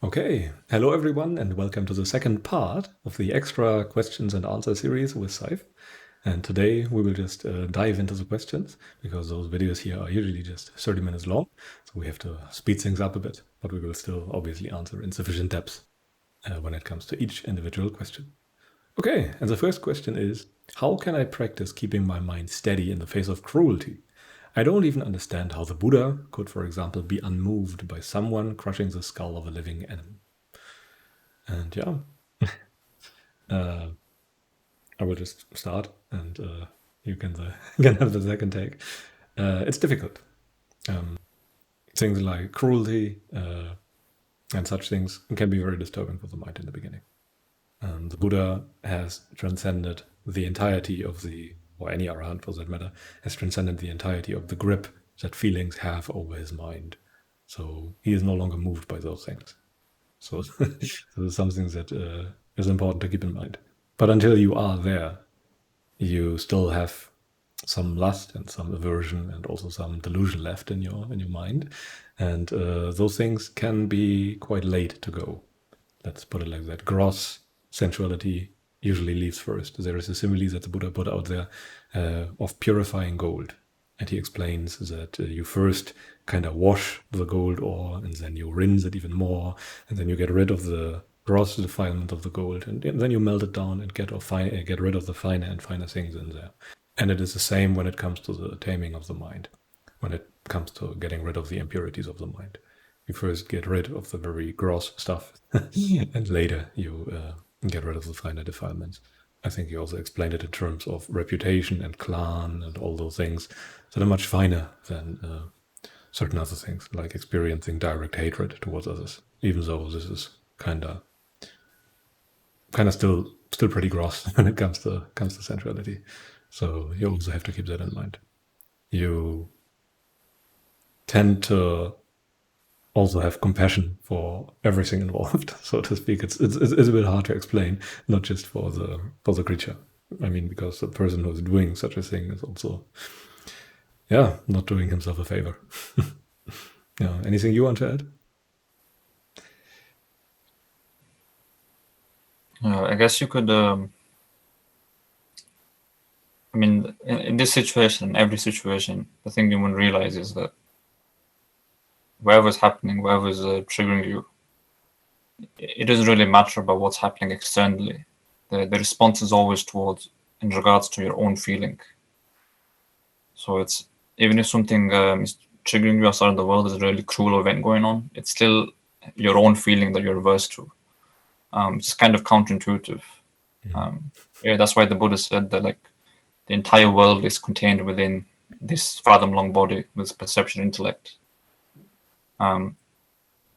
Okay, hello everyone, and welcome to the second part of the extra questions and answer series with Saif. And today we will just dive into the questions, because those videos here are usually just 30 minutes long, so we have to speed things up a bit, but we will still obviously answer in sufficient depth when it comes to each individual question. Okay, and the first question is, how can I practice keeping my mind steady in the face of cruelty? I don't even understand how the Buddha could, for example, be unmoved by someone crushing the skull of a living animal. And yeah, I will just start, and you can have the second take. It's difficult. Things like cruelty and such things can be very disturbing for the mind in the beginning. The Buddha has transcended the entirety of or any arahant for that matter, has transcended the entirety of the grip that feelings have over his mind. So he is no longer moved by those things. So this is something that is important to keep in mind. But until you are there, you still have some lust and some aversion and also some delusion left in your mind, and those things can be quite late to go. Let's put it like that. Gross sensuality usually leaves first. There is a simile that the Buddha put out there of purifying gold. And he explains that you first kind of wash the gold ore, and then you rinse it even more, and then you get rid of the gross defilement of the gold, and then you melt it down and get rid of the finer and finer things in there. And it is the same when it comes to the taming of the mind, when it comes to getting rid of the impurities of the mind. You first get rid of the very gross stuff, and later you get rid of the finer defilements. I think he also explained it in terms of reputation and clan and all those things that are much finer than certain other things, like experiencing direct hatred towards others, even though this is kind of still pretty gross when it comes to sensuality. So you also have to keep that in mind. You tend to also have compassion for everything involved, so to speak. It's a bit hard to explain, not just for the creature. I mean, because the person who's doing such a thing is also, not doing himself a favor. Yeah. Anything you want to add? I guess you could. I mean, in this situation, every situation, the thing you won't realize is that whatever's happening, whatever's triggering you, it doesn't really matter about what's happening externally. The response is always in regards to your own feeling. So it's even if something is triggering you outside of the world, there's a really cruel event going on, it's still your own feeling that you're averse to. It's kind of counterintuitive. That's why the Buddha said that the entire world is contained within this fathom-long body with perception intellect.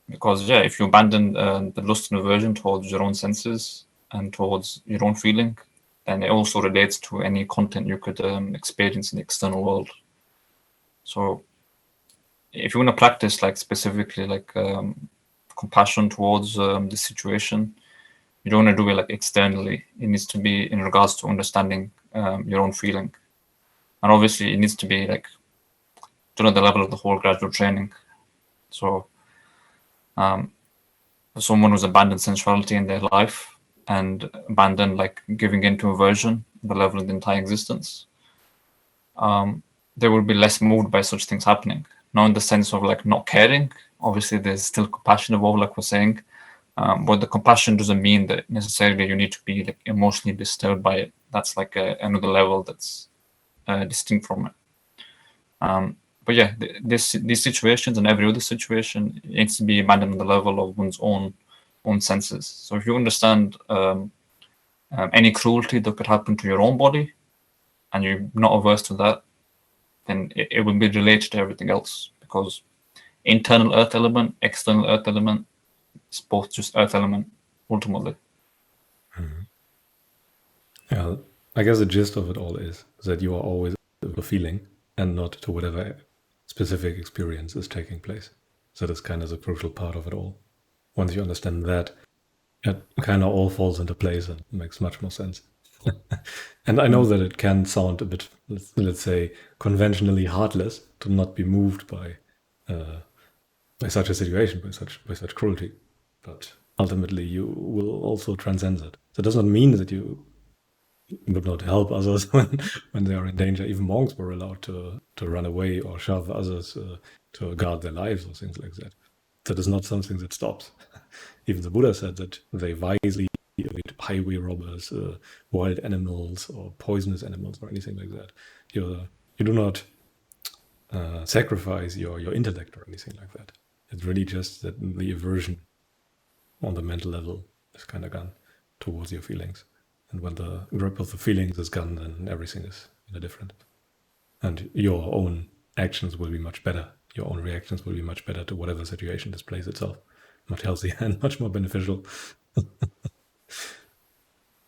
Because if you abandon the lust and aversion towards your own senses and towards your own feeling, then it also relates to any content you could experience in the external world. So if you want to practice specifically compassion towards the situation, you don't want to do it externally. It needs to be in regards to understanding your own feeling, and obviously it needs to be done at the level of the whole gradual training. So someone who's abandoned sensuality in their life and abandoned giving into aversion at the level of the entire existence, they will be less moved by such things happening. Not in the sense of not caring. Obviously there's still compassion involved, like we're saying, but the compassion doesn't mean that necessarily you need to be emotionally disturbed by it. That's another level that's distinct from it. But yeah, these situations and every other situation needs to be abandoned on the level of one's own senses. So if you understand any cruelty that could happen to your own body, and you're not averse to that, then it will be related to everything else, because internal earth element, external earth element, it's both just earth element ultimately. Yeah, I guess the gist of it all is that you are always a feeling and not to whatever specific experience is taking place. So that's kind of the crucial part of it all. Once you understand that, it kind of all falls into place and makes much more sense. And I know that it can sound a bit, let's say, conventionally heartless to not be moved by such a situation, by such cruelty. but ultimately you will also transcend it. That does not mean that you would not help others when they are in danger. Even monks were allowed to run away or shove others to guard their lives or things like that. That is not something that stops. Even the Buddha said that they wisely avoid highway robbers, wild animals, or poisonous animals, or anything like that. You do not sacrifice your intellect or anything like that. It's really just that the aversion on the mental level is kind of gone towards your feelings. And when the grip of the feelings is gone, then everything is different. And your own actions will be much better. Your own reactions will be much better to whatever situation displays itself. Much healthier and much more beneficial.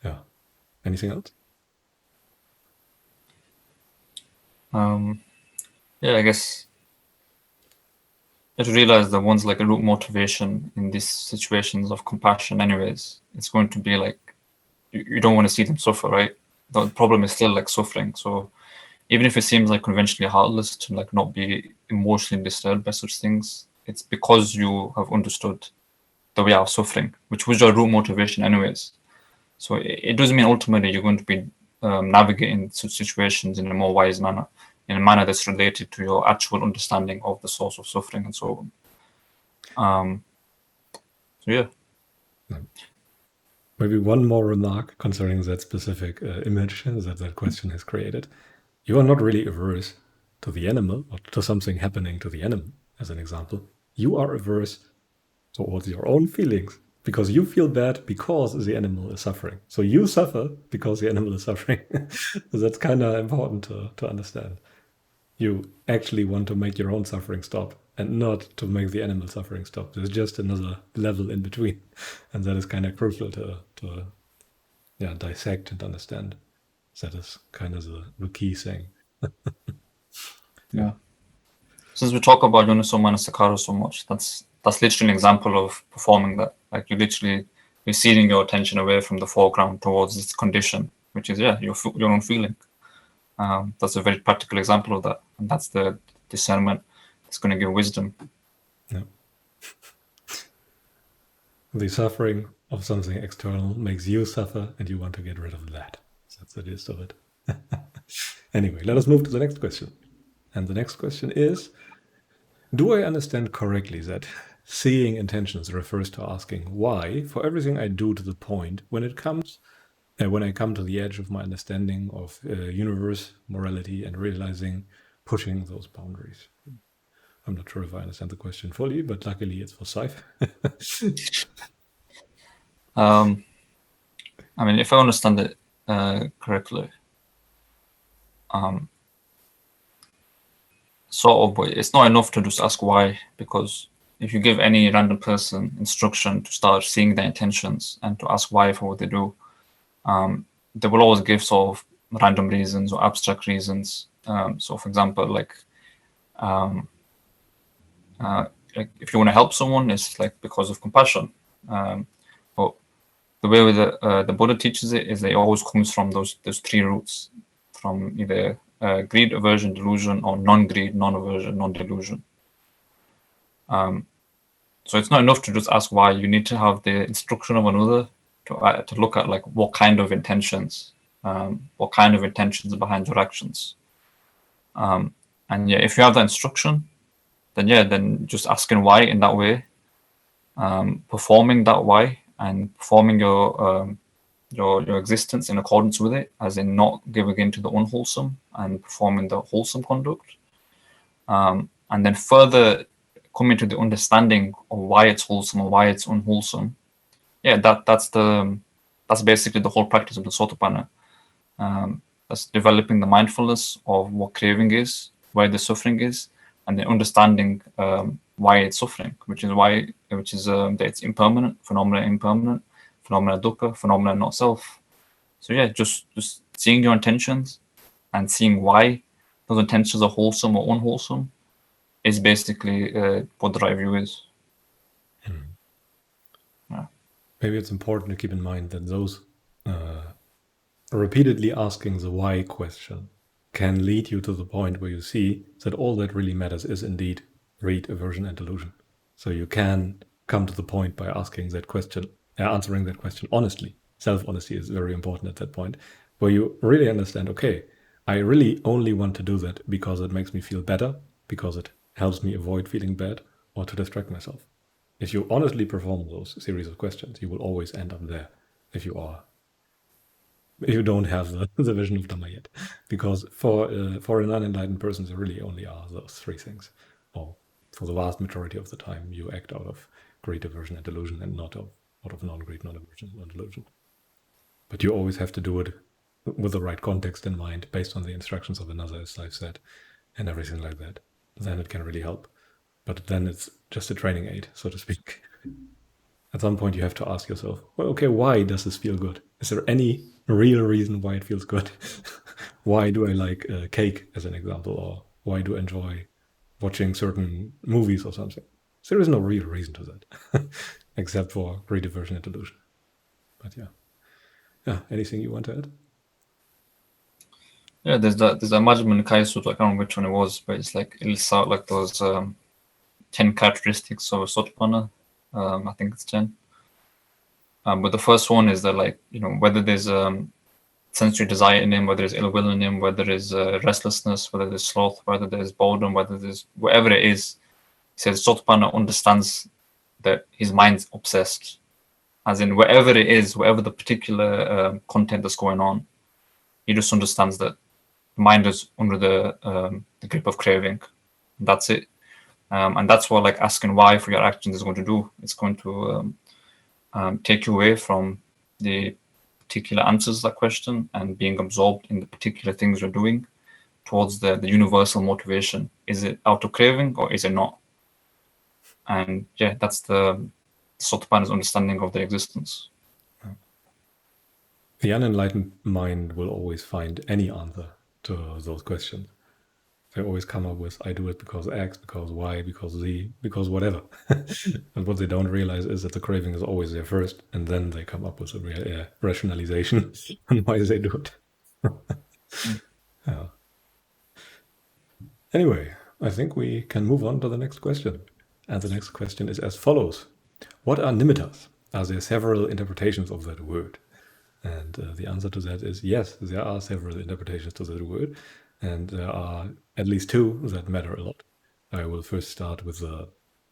Yeah. Anything else? Yeah, I guess you have to realize that one's like a root motivation in these situations of compassion anyways. It's going to be like you don't want to see them suffer, right? The problem is still like suffering. So even if it seems like conventionally heartless to like not be emotionally disturbed by such things, it's because you have understood the way of suffering, which was your root motivation anyways. So it doesn't mean ultimately you're going to be navigating such situations in a more wise manner, in a manner that's related to your actual understanding of the source of suffering and so on. So yeah. Maybe one more remark concerning that specific image that question has created. You are not really averse to the animal or to something happening to the animal, as an example. You are averse towards your own feelings because you feel bad because the animal is suffering. So you suffer because the animal is suffering. So that's kind of important to understand. You actually want to make your own suffering stop and not to make the animal suffering stop. There's just another level in between. And that is kind of crucial to dissect and understand. That is kind of the key thing. Yeah. Since we talk about Yoniso Manasakara so much, that's literally an example of performing that. Like you're receding your attention away from the foreground towards this condition, which is your own feeling. That's a very practical example of that, and that's the discernment that's going to give wisdom. Yeah. The suffering of something external makes you suffer, and you want to get rid of that. That's the gist of it. Anyway, let us move to the next question. And the next question is, do I understand correctly that seeing intentions refers to asking why for everything I do to the point when I come to the edge of my understanding of universe, morality, and realizing pushing those boundaries? I'm not sure if I understand the question fully, but luckily it's for Saif. I mean, if I understand it correctly, sort of, but it's not enough to just ask why, because if you give any random person instruction to start seeing their intentions and to ask why for what they do, they will always give sort of random reasons or abstract reasons. So, for example, like if you want to help someone, it's like because of compassion. But the way the Buddha teaches it is that it always comes from those three roots, from either greed, aversion, delusion, or non-greed, non-aversion, non-delusion. So it's not enough to just ask why. You need to have the instruction of another to look at like what kind of intentions are behind your actions. And yeah, if you have that instruction, then just asking why in that way, performing that why, and performing your existence in accordance with it, as in not giving in to the unwholesome and performing the wholesome conduct, and then further coming to the understanding of why it's wholesome or why it's unwholesome. Yeah, that's basically the whole practice of the Sotapanna. That's developing the mindfulness of what craving is, why the suffering is, and then understanding why it's suffering, which is that it's impermanent, phenomena dukkha, phenomena not self. So yeah, just seeing your intentions and seeing why those intentions are wholesome or unwholesome is basically what the right view is. Yeah. Maybe it's important to keep in mind that those repeatedly asking the why question can lead you to the point where you see that all that really matters is indeed greed, aversion, and delusion. So you can come to the point by asking that question, answering that question honestly. Self-honesty is very important at that point, where you really understand, okay, I really only want to do that because it makes me feel better, because it helps me avoid feeling bad, or to distract myself. If you honestly perform those series of questions, you will always end up there if you don't have the vision of Dhamma yet. Because for an unenlightened person, there really only are those three things. Or for the vast majority of the time, you act out of greed, aversion, and delusion, and not out of non-greed, non-aversion, non-delusion. But you always have to do it with the right context in mind, based on the instructions of another, as I've said, and everything like that. Then it can really help. But then it's just a training aid, so to speak. At some point, you have to ask yourself, well, okay, why does this feel good? Is there any real reason why it feels good? Why do I like cake, as an example? Or why do I enjoy watching certain movies or something? There is no real reason to that, except for greed, aversion, and delusion. But yeah. Anything you want to add? Yeah, there's that Majjhima Nikaya Sutta, I can't remember which one it was, but it's like it lists out like those 10 characteristics of a Sotapanna. I think it's 10. But the first one is that, like, whether there's sensory desire in him, whether there's ill will in him, whether there's restlessness, whether there's sloth, whether there's boredom, whether there's whatever it is, he says Sotapanna understands that his mind's obsessed. As in, whatever it is, whatever the particular content that's going on, he just understands that the mind is under the grip of craving. That's it. And that's what, like, asking why for your actions is going to do. It's going to take you away from the particular answers to that question and being absorbed in the particular things you're doing towards the universal motivation. Is it out of craving or is it not? And yeah, that's the Sotapanna's understanding of their existence. The unenlightened mind will always find any answer to those questions. They always come up with, I do it because X, because Y, because Z, because whatever. And what they don't realize is that the craving is always there first, and then they come up with a rationalization on why they do it. Yeah. Anyway, I think we can move on to the next question. And the next question is as follows. What are nimittas? Are there several interpretations of that word? And the answer to that is yes, there are several interpretations to that word. And there are at least two that matter a lot. I will first start with the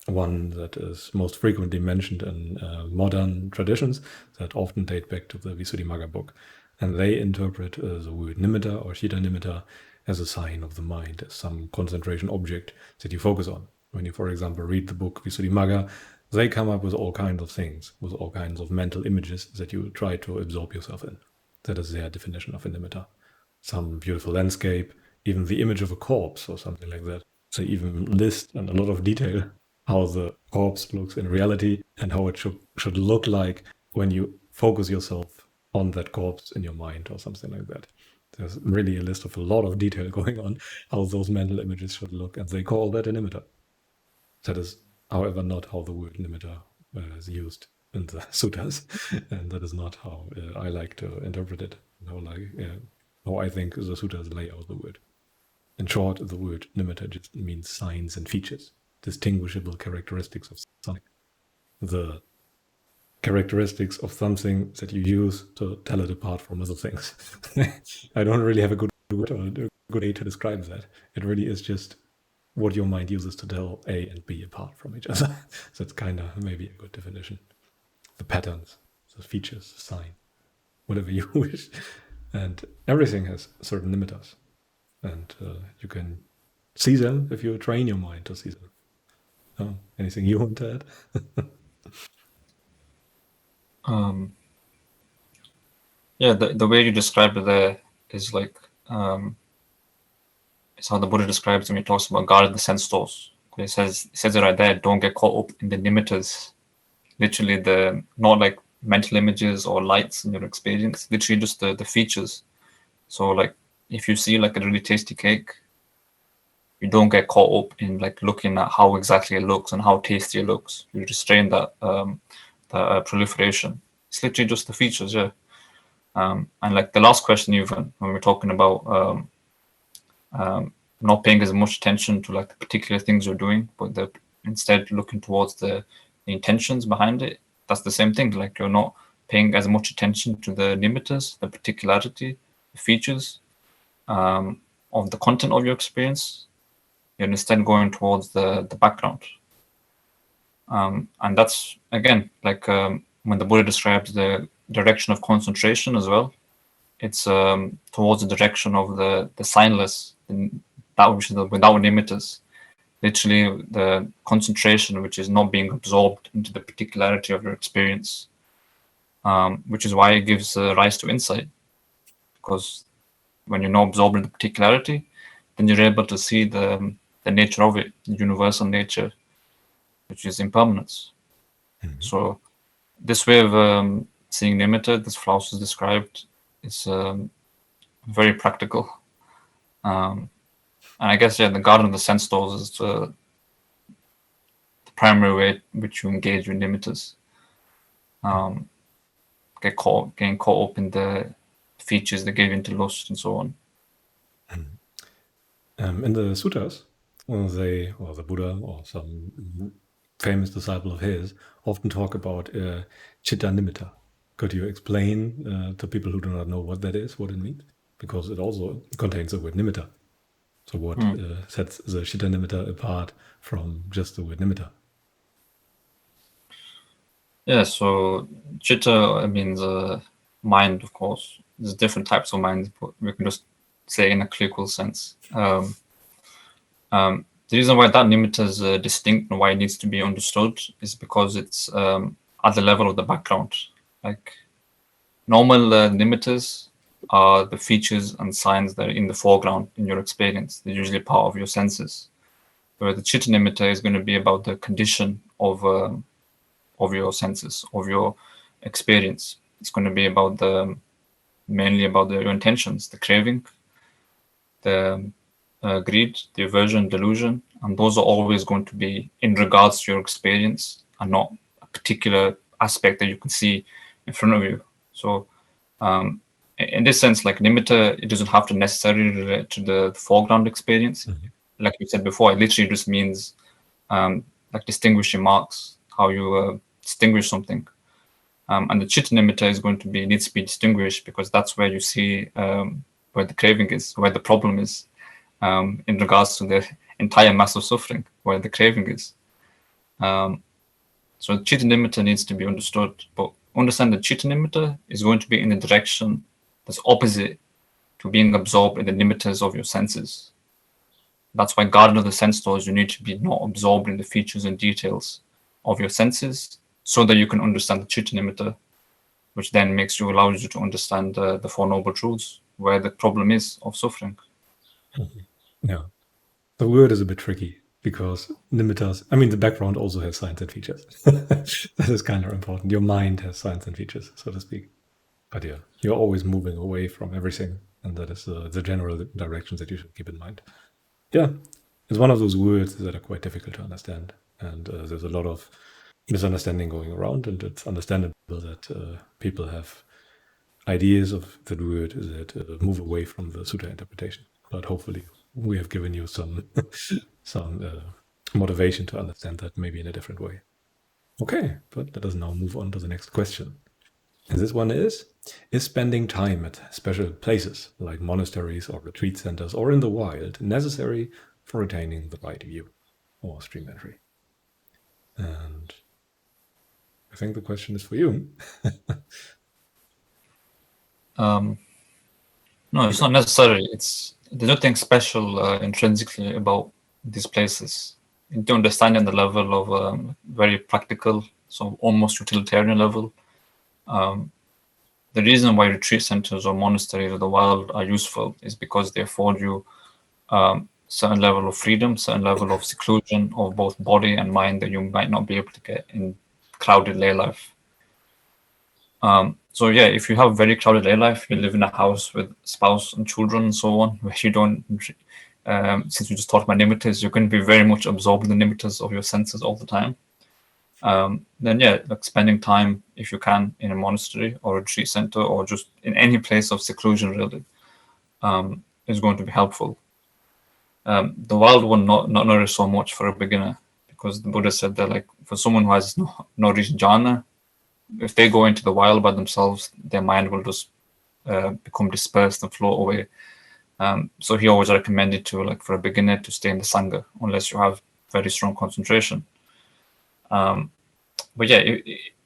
one that is most frequently mentioned in modern traditions that often date back to the Visuddhimagga book. And they interpret the word nimitta or Chitta nimitta as a sign of the mind, as some concentration object that you focus on. When you, for example, read the book Visuddhimagga, they come up with all kinds of things, with all kinds of mental images that you try to absorb yourself in. That is their definition of a nimitta. Some beautiful landscape, even the image of a corpse or something like that. They even list in a lot of detail how the corpse looks in reality and how it should look like when you focus yourself on that corpse in your mind or something like that. There's really a list of a lot of detail going on how those mental images should look, and they call that a nimitta. That is, however, not how the word nimitta is used in the suttas, and that is not how I like to interpret it, how I think the suttas lay out the word. In short, the word nimitta just means signs and features, distinguishable characteristics of something. The characteristics of something that you use to tell it apart from other things. I don't really have a good word or a good way to describe that. It really is just what your mind uses to tell A and B apart from each other. That's kind of maybe a good definition. The patterns, the features, the sign, whatever you wish. And everything has certain nimittas. And you can see them if you train your mind to see them. Anything you want to add? Yeah, the way you described it there is like it's how the Buddha describes when he talks about guarding the sense doors. It says it right there, don't get caught up in the nimittas. Literally not like mental images or lights in your experience, literally just the features. So like if you see like a really tasty cake, you don't get caught up in like looking at how exactly it looks and how tasty it looks. You restrain that proliferation. It's literally just the features, yeah. And like the last question, even when we're talking about not paying as much attention to like the particular things you're doing, but instead looking towards the the intentions behind it, that's the same thing. Like, you're not paying as much attention to the nimittas, the particularity, the features of the content of your experience. You're instead going towards the background. And that's, again, like when the Buddha describes the direction of concentration as well, it's towards the direction of the signless, that which is without nimittas. Literally, the concentration which is not being absorbed into the particularity of your experience, which is why it gives rise to insight. Because when you're not absorbed in the particularity, then you're able to see the nature of it, the universal nature, which is impermanence. So this way of seeing nimitta, this philosophy is described, is very practical. And I guess, the garden of the sense doors is the primary way in which you engage with nimittas. Getting caught up in the features that give into lust and so on. In the suttas, they, or the Buddha, or some famous disciple of his, often talk about chitta nimitta. Could you explain to people who do not know what that is, what it means? Because it also contains the word nimitta. So what sets the chitta nimitta apart from just the word nimitta? Yeah, so chitta means mind, of course. There's different types of mind, but we can just say in a clinical sense. The reason why that nimitta is distinct and why it needs to be understood is because it's at the level of the background. Like, normal nimittas are the features and signs that are in the foreground in your experience. They're usually part of your senses. Where the chitta nimitta is going to be about the condition of your senses, of your experience. It's going to be about mainly about your intentions, the craving, the greed, the aversion, delusion, and those are always going to be in regards to your experience and not a particular aspect that you can see in front of you. So in this sense, like nimitta, it doesn't have to necessarily relate to the foreground experience. Like we said before, it literally just means like distinguishing marks, how you distinguish something. And the chitta nimitta needs to be distinguished because that's where you see where the craving is, where the problem is, in regards to the entire mass of suffering, where the craving is. So the chitta nimitta needs to be understood, but understand that chitta nimitta is going to be in the direction that's opposite to being absorbed in the nimittas of your senses. That's why garden of the sense doors, you need to be not absorbed in the features and details of your senses, so that you can understand the chitta nimitta, which then allows you to understand the Four Noble Truths, where the problem is of suffering. Yeah. The word is a bit tricky because nimittas, I mean, the background also has signs and features. That is kind of important. Your mind has signs and features, so to speak. But yeah, you're always moving away from everything, and that is the general directions that you should keep in mind. Yeah, it's one of those words that are quite difficult to understand, and there's a lot of misunderstanding going around, and it's understandable that people have ideas of that word that move away from the sutta interpretation. But hopefully we have given you some motivation to understand that maybe in a different way. Okay, but let us now move on to the next question. And this one is spending time at special places like monasteries or retreat centers or in the wild necessary for attaining the right view or stream entry? And I think the question is for you. No, it's not necessary. There's nothing special intrinsically about these places. You do understand on the level of very practical, so almost utilitarian level. The reason why retreat centers or monasteries of the wild are useful is because they afford you certain level of freedom, certain level of seclusion of both body and mind that you might not be able to get in crowded lay life. So yeah, if you have very crowded lay life, you live in a house with spouse and children and so on, where you don't, since we just talked about nimittas, you're going to be very much absorbed in the nimittas of your senses all the time. Then yeah, like spending time, if you can, in a monastery or a retreat center or just in any place of seclusion really, is going to be helpful. The wild one not nourish so much for a beginner because the Buddha said that like for someone who has no reached jhana, if they go into the wild by themselves, their mind will just become dispersed and float away. So he always recommended to, like, for a beginner to stay in the sangha unless you have very strong concentration. But yeah,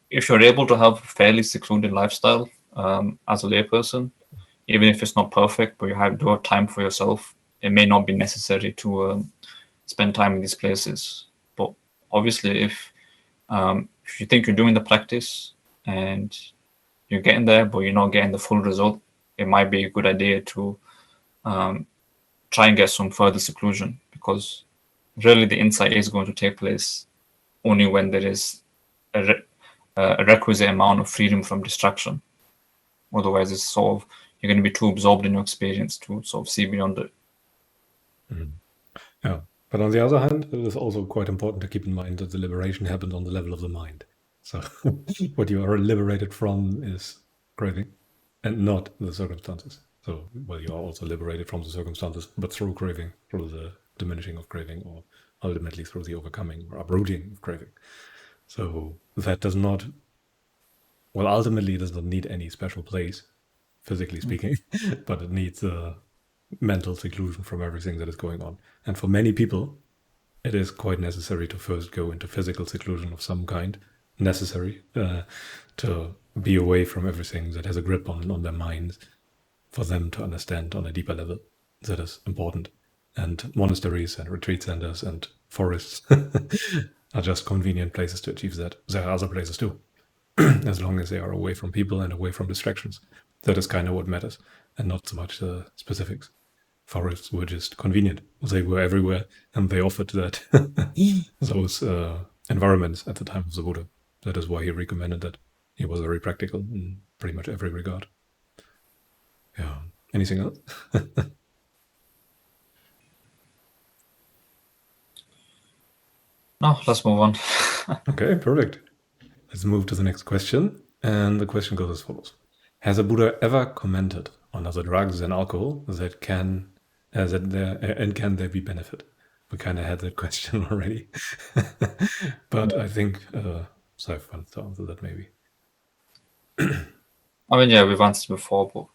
if you're able to have a fairly secluded lifestyle as a layperson, even if it's not perfect, but you have time for yourself, it may not be necessary to spend time in these places. But obviously, if you think you're doing the practice and you're getting there, but you're not getting the full result, it might be a good idea to try and get some further seclusion, because really the insight is going to take place only when there is a requisite amount of freedom from distraction. Otherwise, it's sort of, you're going to be too absorbed in your experience to sort of see beyond it. Yeah. But on the other hand, it is also quite important to keep in mind that the liberation happens on the level of the mind. So what you are liberated from is craving and not the circumstances. So, well, you are also liberated from the circumstances, but through craving, through the diminishing of craving, or ultimately through the overcoming or uprooting of craving. So that does not, well, ultimately does not need any special place, physically speaking, but it needs a mental seclusion from everything that is going on. And for many people, it is quite necessary to first go into physical seclusion of some kind, necessary to be away from everything that has a grip on their minds, for them to understand on a deeper level that is important. And monasteries and retreat centers and forests are just convenient places to achieve that. There are other places too, as long as they are away from people and away from distractions. That is kind of what matters, and not so much the specifics. Forests were just convenient. They were everywhere, and they offered that those environments at the time of the Buddha. That is why he recommended that. He was very practical in pretty much every regard. Yeah. Anything else? No, let's move on. Okay, perfect. Let's move to the next question. And the question goes as follows. Has a Buddha ever commented on other drugs than alcohol that can there be benefit? We kind of had that question already. But I think Saif wants to answer that maybe. I mean, yeah, we've answered before, but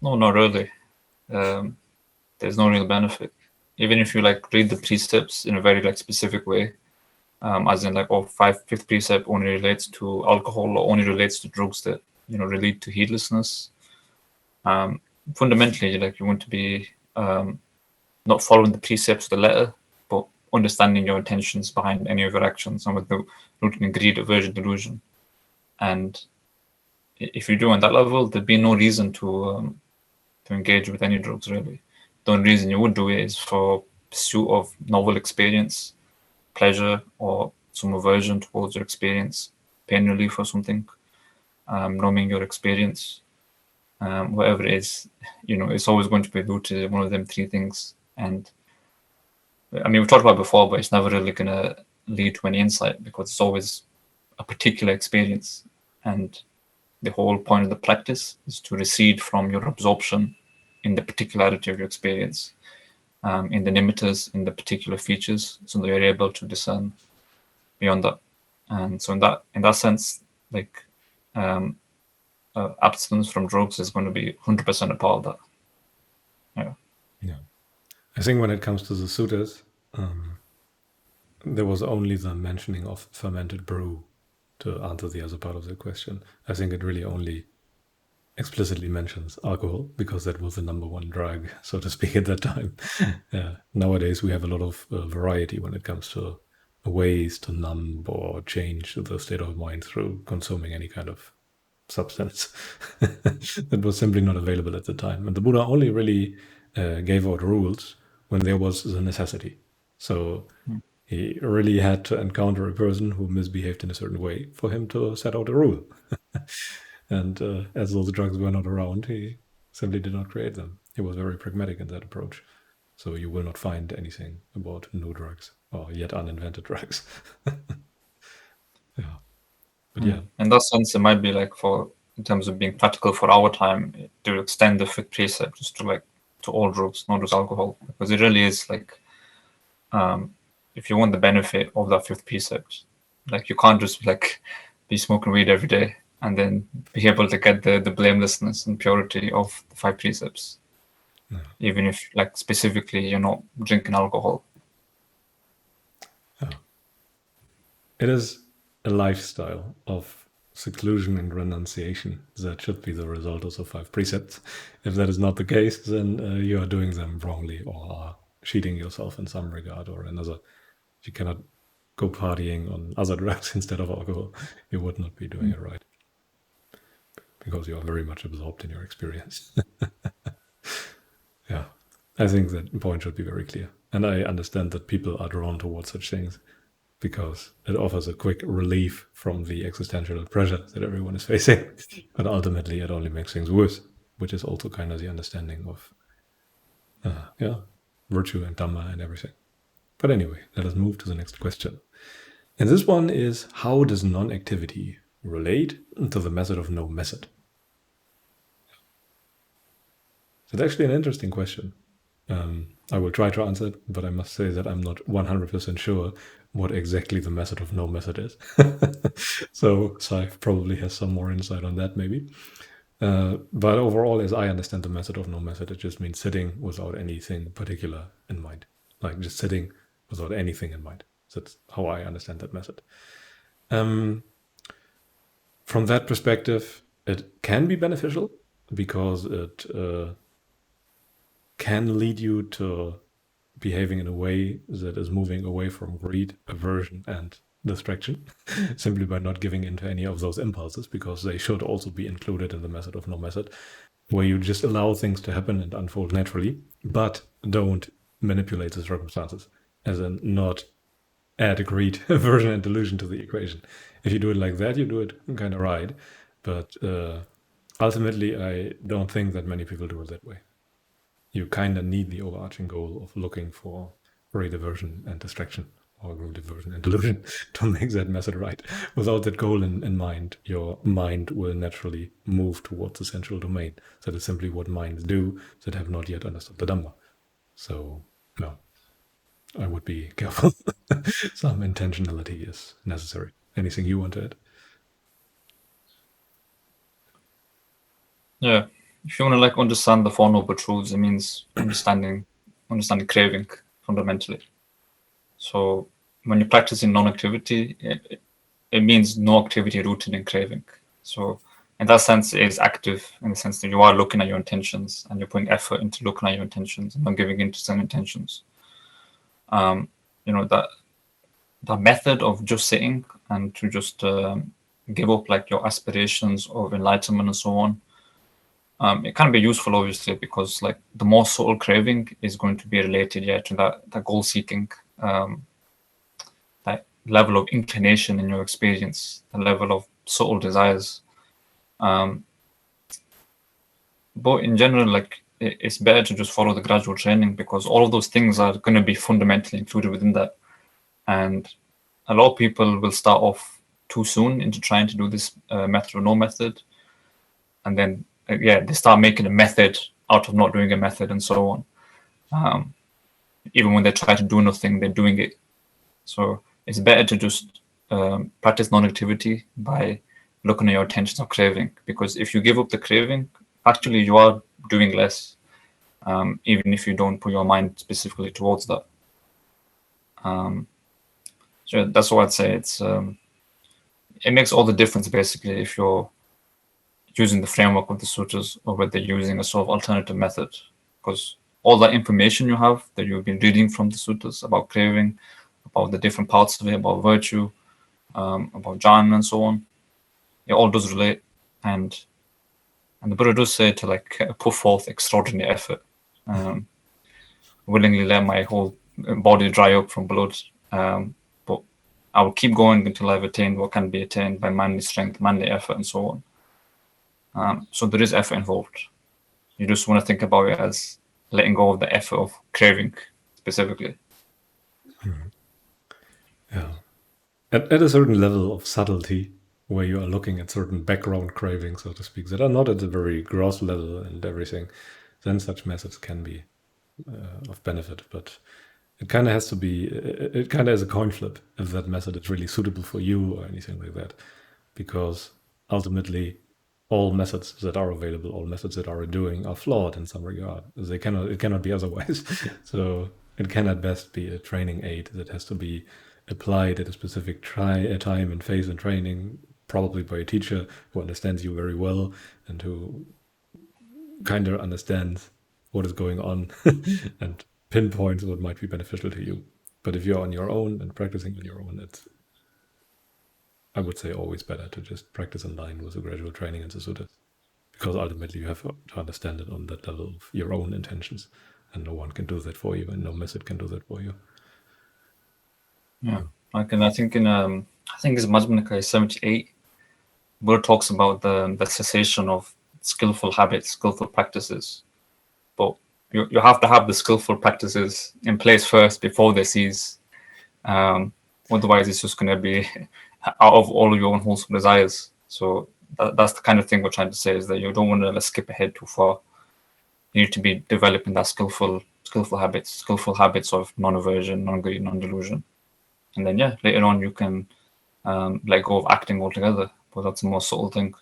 no, not really. There's no real benefit. Even if you like read the precepts in a very like specific way, as in like, fifth precept only relates to alcohol or only relates to drugs that relate to heedlessness. Fundamentally, like, you want to be not following the precepts to the letter, but understanding your intentions behind any of your actions, and with the rooted in greed, aversion, delusion. And if you do on that level, there'd be no reason to engage with any drugs, really. The only reason you would do it is for pursuit of novel experience, pleasure, or some aversion towards your experience, pain relief or something, numbing your experience, whatever it is, it's always going to be rooted in one of them three things. And I mean, we've talked about it before, but it's never really going to lead to any insight, because it's always a particular experience. And the whole point of the practice is to recede from your absorption in the particularity of your experience, in the nimittas, in the particular features, so that you're able to discern beyond that. And so in that sense, like, abstinence from drugs is going to be 100% a part of that. Yeah. I think when it comes to the suttas, there was only the mentioning of fermented brew to answer the other part of the question. I think it really only explicitly mentions alcohol, because that was the number one drug, so to speak, at that time. Nowadays, we have a lot of variety when it comes to ways to numb or change the state of mind through consuming any kind of substance. That was simply not available at the time. And the Buddha only really gave out rules when there was the necessity. So he really had to encounter a person who misbehaved in a certain way for him to set out a rule. And as those drugs were not around, he simply did not create them. He was very pragmatic in that approach. So you will not find anything about new drugs or yet uninvented drugs. Yeah. But yeah. In that sense, it might be like, in terms of being practical for our time, to extend the fifth precept just to all drugs, not just alcohol, because it really is like if you want the benefit of that fifth precept, like you can't just like be smoking weed every day and then be able to get the blamelessness and purity of the 5 precepts, even if like specifically you're not drinking alcohol. It is a lifestyle of seclusion and renunciation that should be the result of the 5 precepts. If that is not the case, then you are doing them wrongly or are cheating yourself in some regard or another. If you cannot go partying on other drugs instead of alcohol, you would not be doing it right, because you are very much absorbed in your experience. Yeah, I think that point should be very clear. And I understand that people are drawn towards such things because it offers a quick relief from the existential pressure that everyone is facing. But ultimately, it only makes things worse, which is also kind of the understanding of virtue and Dhamma and everything. But anyway, let us move to the next question. And this one is, how does non-activity relate to the method of no method? It's actually an interesting question. I will try to answer it, but I must say that I'm not 100% sure what exactly the method of no method is. So Saif probably has some more insight on that, maybe. But overall, as I understand the method of no method, it just means sitting without anything particular in mind. Like just sitting without anything in mind. That's how I understand that method. From that perspective, it can be beneficial because it can lead you to behaving in a way that is moving away from greed, aversion, and distraction, simply by not giving into any of those impulses, because they should also be included in the method of no method, where you just allow things to happen and unfold naturally, but don't manipulate the circumstances, as in not add greed, aversion, and delusion to the equation. If you do it like that, you do it kind of right, but ultimately, I don't think that many people do it that way. You kind of need the overarching goal of looking for great aversion and distraction, or great aversion and delusion, to make that method right. Without that goal in mind, your mind will naturally move towards the central domain. That is simply what minds do that have not yet understood the Dhamma. So, no, I would be careful. Some intentionality is necessary. Anything you want to add? Yeah, if you want to like understand the Four Noble Truths, it means understanding craving fundamentally. So when you're practicing non-activity, it means no activity rooted in craving. So in that sense, it is active in the sense that you are looking at your intentions and you're putting effort into looking at your intentions and not giving into some intentions. That method of just sitting and to just give up like your aspirations of enlightenment and so on, it can be useful, obviously, because like the more subtle craving is going to be related, to that goal seeking, that level of inclination in your experience, the level of subtle desires. But in general, like it's better to just follow the gradual training, because all of those things are going to be fundamentally included within that. And a lot of people will start off too soon into trying to do this method or no method, and then they start making a method out of not doing a method and so on. Even when they try to do nothing, they're doing it. So it's better to just practice non-activity by looking at your intentions of craving, because if you give up the craving, actually you are doing less, even if you don't put your mind specifically towards that. So that's what I'd say. It makes all the difference, basically, if you're using the framework of the sutras or whether you're using a sort of alternative method, because all that information you have that you've been reading from the sutras about craving, about the different parts of it, about virtue, about jhana and so on, it all does relate. And the Buddha does say to like put forth extraordinary effort, willingly let my whole body dry up from blood, but I will keep going until I've attained what can be attained by manly strength, manly effort, and so on. So there is effort involved. You just want to think about it as letting go of the effort of craving specifically. Yeah. At a certain level of subtlety, where you are looking at certain background cravings, so to speak, that are not at a very gross level and everything, then such methods can be of benefit. But it kind of has to be, it kind of is a coin flip if that method is really suitable for you or anything like that. Because ultimately, all methods that are available, all methods that are doing are flawed in some regard. It cannot be otherwise. So it can at best be a training aid that has to be applied at a specific time and phase in training, probably by a teacher who understands you very well and who kind of understands what is going on and pinpoints what might be beneficial to you. But if you're on your own and practicing on your own, it's, I would say, always better to just practice in line with the gradual training and the suttas. Because ultimately you have to understand it on that level of your own intentions. And no one can do that for you, and no method can do that for you. Yeah. I think it's Majjhima Nikaya 78, Buddha talks about the cessation of skillful habits, skillful practices. But you have to have the skillful practices in place first before they cease. Otherwise, it's just going to be out of all of your unwholesome desires. So that's the kind of thing we're trying to say, is that you don't want to skip ahead too far. You need to be developing that skillful habits of non-aversion, non-greed, non-delusion. And then, later on you can let go of acting altogether. But that's a more subtle thing.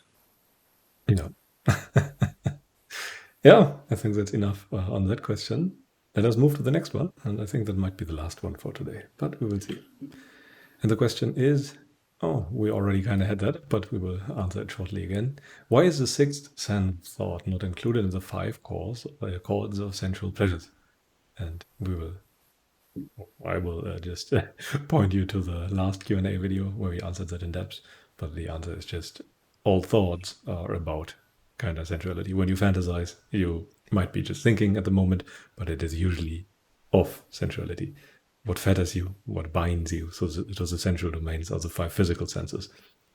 Yeah. Yeah, I think that's enough on that question. Let us move to the next one. And I think that might be the last one for today, but we will see. And the question is, we already kind of had that, but we will answer it shortly again. Why is the sixth sense thought not included in the 5 cores called the sensual pleasures? And I will just point you to the last Q&A video where we answered that in depth. But the answer is just all thoughts are about kind of sensuality. When you fantasize, you might be just thinking at the moment, but it is usually of sensuality. What fetters you, what binds you. So those essential domains are the 5 physical senses.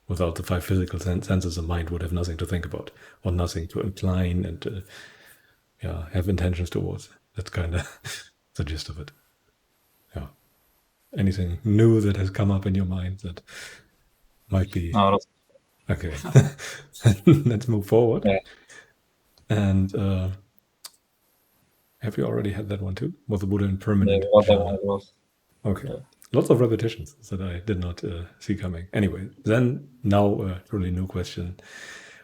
Without the 5 physical senses, the mind would have nothing to think about, or nothing to incline and have intentions towards. That's kind of the gist of it. Yeah. Anything new that has come up in your mind that might be... No, okay. Let's move forward. Yeah. And have you already had that one too? Was the Buddha in permanent jhana? Okay. Yeah. Lots of repetitions that I did not see coming. Anyway, then now a really new question.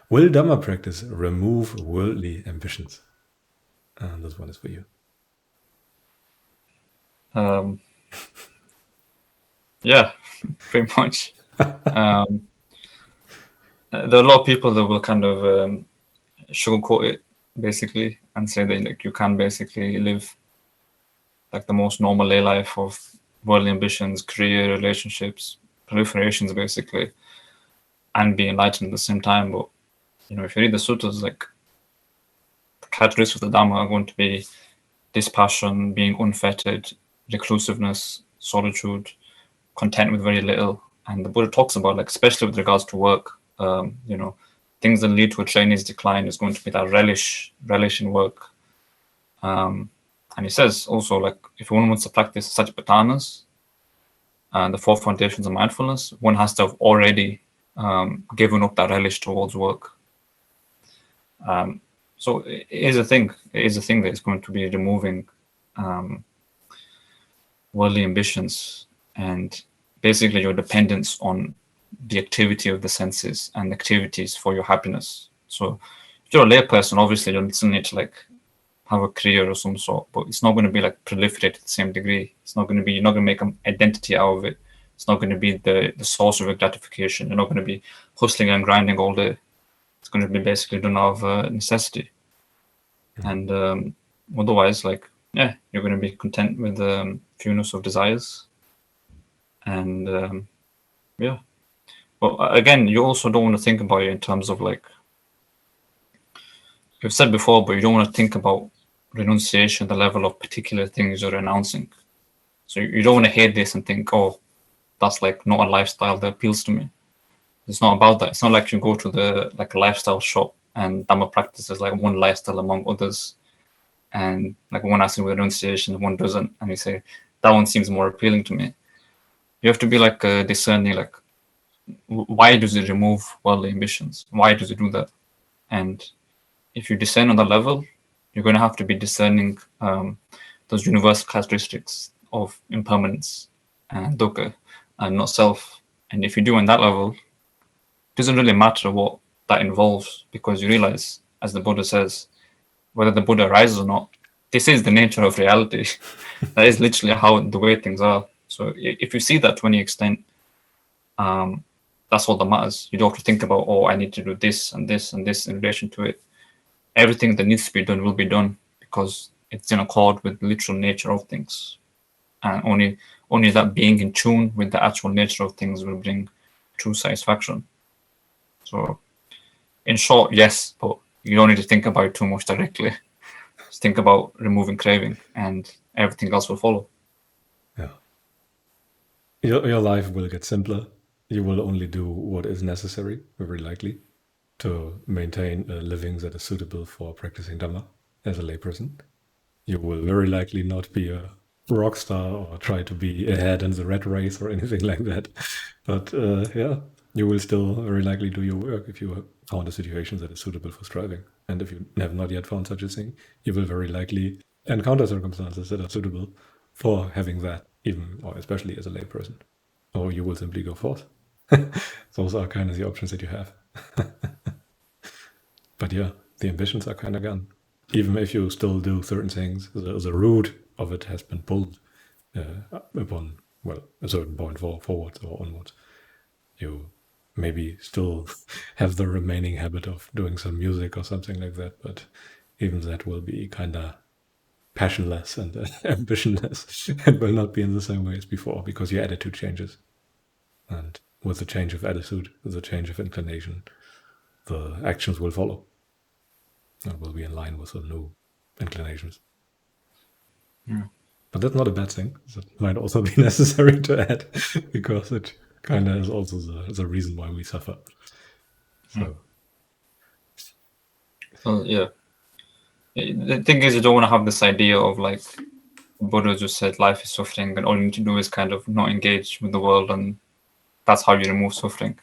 Will Dhamma practice remove worldly ambitions? And this one is for you. Yeah, pretty much. There are a lot of people that will kind of sugarcoat it, basically, and say that you can basically live like the most normal lay life of worldly ambitions, career, relationships, proliferations, basically, and be enlightened at the same time. But if you read the suttas, like, the characteristics of the Dhamma are going to be dispassion, being unfettered, reclusiveness, solitude, content with very little. And the Buddha talks about, like, especially with regards to work, things that lead to a trainee's decline is going to be that relish in work. And he says also, like, if one wants to practice Satipatthanas, the 4 foundations of mindfulness, one has to have already given up that relish towards work. So it is a thing. It is a thing that is going to be removing worldly ambitions and basically your dependence on the activity of the senses and activities for your happiness. So if you're a layperson, obviously you still need to like have a career of some sort, but it's not going to be like proliferate to the same degree. It's not going to be, you're not going to make an identity out of it. It's not going to be the source of your gratification. You're not going to be hustling and grinding all day. It's going to be basically done out of necessity. And otherwise, like, you're going to be content with the fewness of desires. And but again, you also don't want to think about it in terms of, like, you've said before, but you don't want to think about renunciation, the level of particular things you're renouncing. So you don't want to hate this and think, oh, that's like not a lifestyle that appeals to me. It's not about that. It's not like you go to the like a lifestyle shop and Dhamma practices like one lifestyle among others, and like one has to do renunciation, one doesn't, and you say that one seems more appealing to me. You have to be like discerning, like, why does it remove worldly ambitions? Why does it do that? And if you discern on that level, you're going to have to be discerning those universal characteristics of impermanence and dukkha and not self. And if you do on that level, it doesn't really matter what that involves, because you realize, as the Buddha says, whether the Buddha arises or not, this is the nature of reality. That is literally the way things are. So if you see that to any extent, that's all that matters. You don't have to think about, oh, I need to do this and this and this in relation to it. Everything that needs to be done will be done, because it's in accord with the literal nature of things. And only that being in tune with the actual nature of things will bring true satisfaction. So in short, yes, but you don't need to think about it too much directly. Just think about removing craving and everything else will follow. Yeah. Your life will get simpler. You will only do what is necessary, very likely, to maintain a living that is suitable for practicing Dhamma as a layperson. You will very likely not be a rock star or try to be ahead in the rat race or anything like that. But yeah, you will still very likely do your work if you found a situation that is suitable for striving. And if you have not yet found such a thing, you will very likely encounter circumstances that are suitable for having that, even or especially as a layperson. Or you will simply go forth. Those are kind of the options that you have. But yeah, the ambitions are kind of gone. Even if you still do certain things, the root of it has been pulled upon, well, a certain point forwards or onwards. You maybe still have the remaining habit of doing some music or something like that, but even that will be kind of passionless and ambitionless and will not be in the same way as before, because your attitude changes. And with the change of attitude, with the change of inclination, the actions will follow and will be in line with the new inclinations. Yeah. But that's not a bad thing. That might also be necessary to add, because it kind of is also the reason why we suffer. So yeah. The thing is, you don't want to have this idea of like Buddha just said life is suffering and all you need to do is kind of not engage with the world and that's how you remove suffering.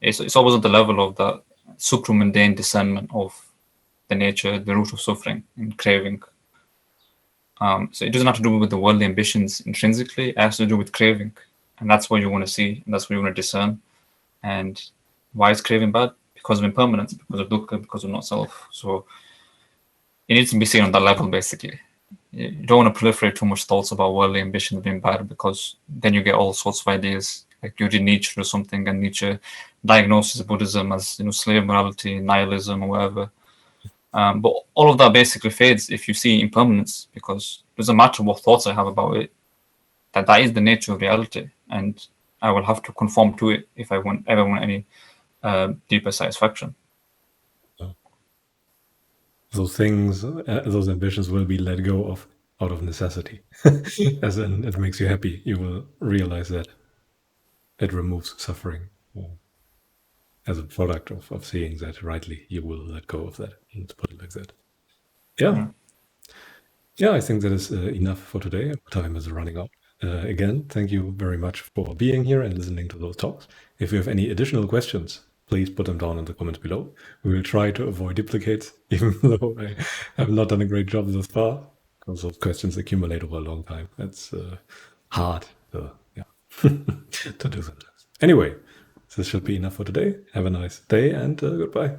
It's always at the level of the supramundane discernment of the nature, the root of suffering and craving. So it doesn't have to do with the worldly ambitions intrinsically, it has to do with craving. And that's what you want to see, and that's what you want to discern. And why is craving bad? Because of impermanence, because of dukkha, because of not self. So it needs to be seen on that level, basically. You don't want to proliferate too much thoughts about worldly ambitions being bad, because then you get all sorts of ideas. Like you read Nietzsche or something, and Nietzsche diagnoses Buddhism as slave morality, nihilism, or whatever. But all of that basically fades if you see impermanence, because it doesn't matter what thoughts I have about it. That is the nature of reality, and I will have to conform to it if I ever want any deeper satisfaction. Those things, those ambitions will be let go of out of necessity. As in, it makes you happy. You will realize that it removes suffering. As a product of seeing that rightly, you will let go of that. Let's put it like that. Yeah. Yeah, I think that is enough for today. Time is running out. Again, thank you very much for being here and listening to those talks. If you have any additional questions, please put them down in the comments below. We will try to avoid duplicates, even though I have not done a great job thus far, because those questions accumulate over a long time. It's hard to do sometimes. Anyway, this should be enough for today. Have a nice day and goodbye.